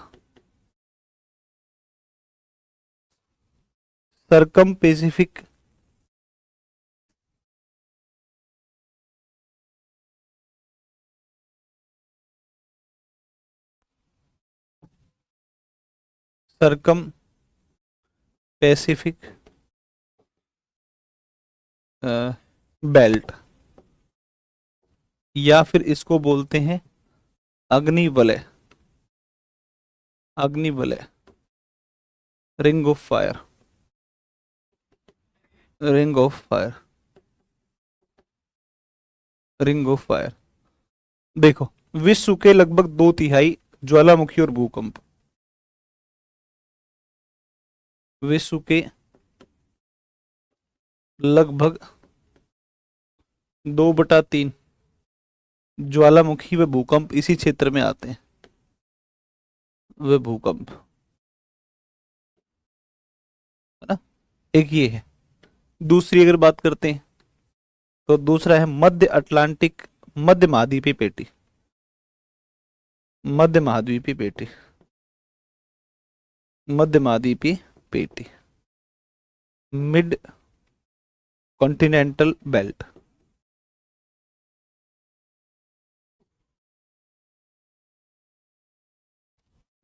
circum Pacific, circum Pacific belt, या फिर इसको बोलते हैं अग्निवलय, अग्निवलय, ring of fire, ring of fire, ring of fire. देखो, विश्व के लगभग 2/3 ज्वालामुखी और भूकंप, विश्व के लगभग 2/3 ज्वालामुखी व भूकंप इसी क्षेत्र में आते हैं, वे भूकंप, है ना। एक ये है। दूसरी अगर बात करते हैं तो दूसरा है मध्य अटलांटिक, मध्य महाद्वीपीय पेटी, मध्य महाद्वीपीय पेटी, मध्य महाद्वीपीय पेटी, मिड कॉन्टिनेंटल बेल्ट।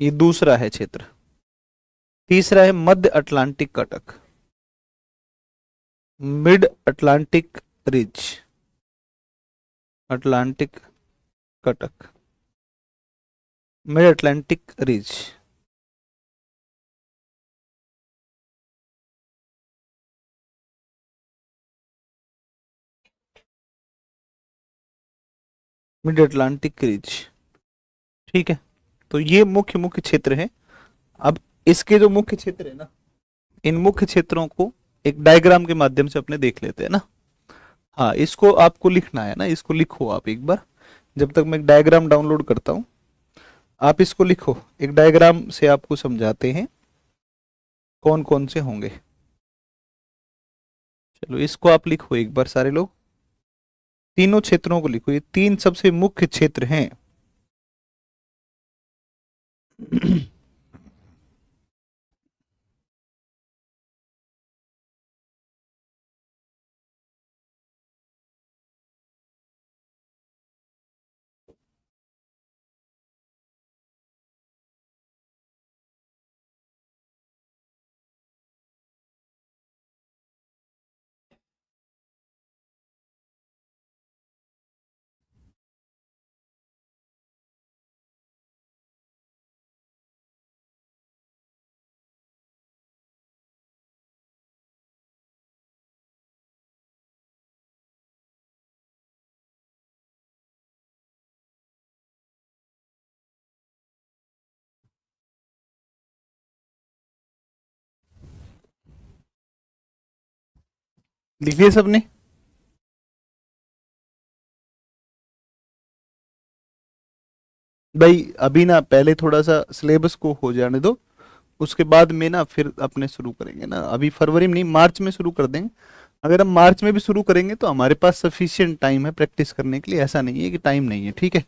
ये दूसरा है क्षेत्र। तीसरा है मध्य अटलांटिक कटक, मिड अटलांटिक रिज, अटलांटिक कटक, mid Atlantic ridge. Mid Atlantic ridge, ठीक है। तो ये मुख्य मुख्य क्षेत्र है। अब इसके जो मुख्य क्षेत्र है ना, इन मुख्य क्षेत्रों को एक डायग्राम के माध्यम से अपने देख लेते हैं ना। हाँ, इसको आपको लिखना है ना, इसको लिखो आप एक बार, जब तक मैं एक डायग्राम डाउनलोड करता हूं आप इसको लिखो। एक डायग्राम से आपको समझाते हैं कौन कौन से होंगे। चलो, इसको आप लिखो एक बार सारे लोग, तीनों क्षेत्रों को लिखो। ये 3 सबसे मुख्य क्षेत्र हैं। लिख लिया सबने? भाई अभी ना पहले थोड़ा सा सिलेबस को हो जाने दो, उसके बाद में ना फिर अपने शुरू करेंगे ना, अभी फरवरी में नहीं, मार्च में शुरू कर देंगे। अगर हम मार्च में भी शुरू करेंगे तो हमारे पास सफिशिएंट टाइम है प्रैक्टिस करने के लिए, ऐसा नहीं है कि टाइम नहीं है, ठीक है।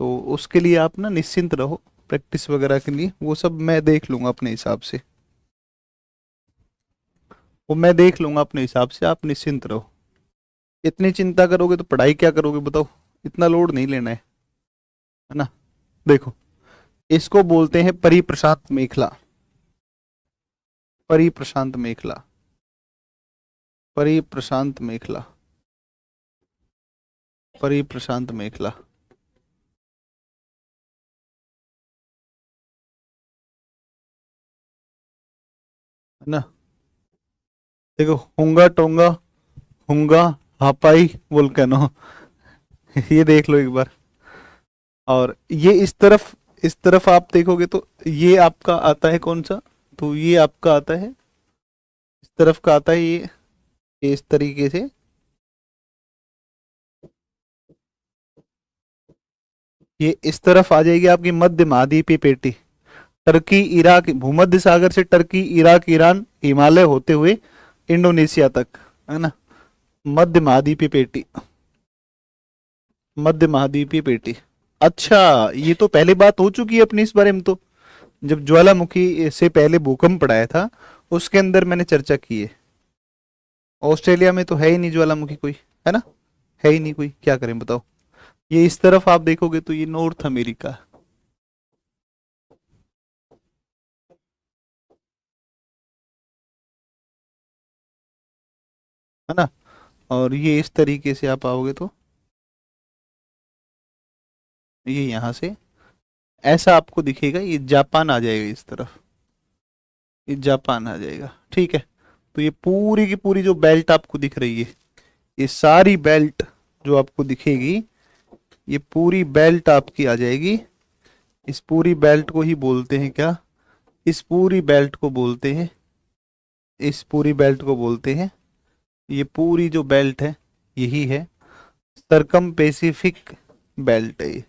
तो उसके लिए आप ना निश्चिंत रहो, प्रैक्टिस वगैरह के लिए वो सब मैं देख लूंगा अपने हिसाब से, वो मैं देख लूंगा अपने हिसाब से, आप निश्चिंत रहो। इतनी चिंता करोगे तो पढ़ाई क्या करोगे बताओ, इतना लोड नहीं लेना है ना। देखो, इसको बोलते हैं परिप्रशांत मेखला, परिप्रशांत मेखला, परिप्रशांत मेखला, परिप्रशांत मेखला, है ना। देखो, हुंगा टोंगा, हुंगा, हापाई वोल्केनो, ये देख लो एक बार। और ये इस तरफ आप देखोगे तो ये आपका आता है कौन सा, तो ये आपका आता है, इस तरफ का आता है ये इस तरीके से, ये इस तरफ आ जाएगी आपकी मध्य महाद्वीपीय पेटी, टर्की इराक, भूमध्य सागर से टर्की इराक ईरान हिमालय होते हुए इंडोनेशिया तक, है ना। मध्य महाद्वीपीय पेटी, मध्य महाद्वीपीय पेटी। अच्छा, ये तो पहले बात हो चुकी है अपनी इस बारे में, तो जब ज्वालामुखी से पहले भूकंप पड़ाया था उसके अंदर मैंने चर्चा की है। ऑस्ट्रेलिया में तो है ही नहीं ज्वालामुखी कोई, है ना, है ही नहीं कोई, क्या करें बताओ। ये इस तरफ आप देखोगे तो ये नॉर्थ अमेरिका, है ना। और ये इस तरीके से आप आओगे तो ये यहाँ से ऐसा आपको दिखेगा, ये जापान आ जाएगा इस तरफ, ये जापान आ जाएगा, ठीक है। तो ये पूरी की पूरी जो बेल्ट आपको दिख रही है, ये सारी बेल्ट जो आपको दिखेगी, ये पूरी बेल्ट आपकी आ जाएगी। इस पूरी बेल्ट को ही बोलते हैं क्या, इस पूरी बेल्ट को बोलते हैं, इस पूरी बेल्ट को बोलते हैं, ये पूरी जो बेल्ट है यही है सरकम पैसिफिक बेल्ट है ये,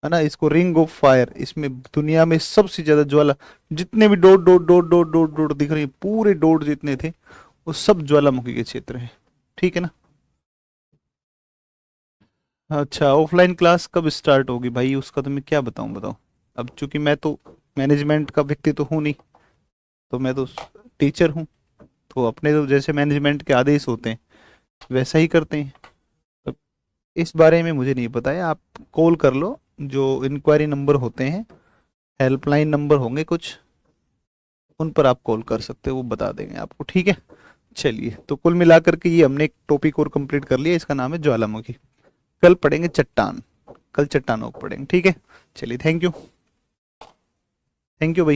है ना। इसको रिंग ऑफ फायर, इसमें दुनिया में सबसे ज्यादा ज्वाला, जितने भी dot dot dot dot dot dot दिख रही है, पूरे डॉट जितने थे वो सब ज्वालामुखी के क्षेत्र है, ठीक है ना। अच्छा, ऑफलाइन क्लास कब स्टार्ट होगी भाई, उसका तो मैं क्या बताऊं, बताओ। अब चूंकि मैं तो मैनेजमेंट का व्यक्ति तो हूं नहीं, तो मैं तो टीचर हूं, तो अपने तो जैसे मैनेजमेंट के आदेश होते हैं वैसा ही करते हैं। तो इस बारे में मुझे नहीं पता है, आप कॉल कर लो, जो इंक्वायरी नंबर होते हैं, हेल्पलाइन नंबर होंगे कुछ, उन पर आप कॉल कर सकते हो, वो बता देंगे आपको, ठीक है। चलिए, तो कुल मिलाकर के ये हमने एक टॉपिक और कंप्लीट कर लिया, इसका नाम है ज्वालामुखी। कल पढ़ेंगे चट्टान, कल चट्टानों को पढ़ेंगे, ठीक है। चलिए, थैंक यू, थैंक यू भाई।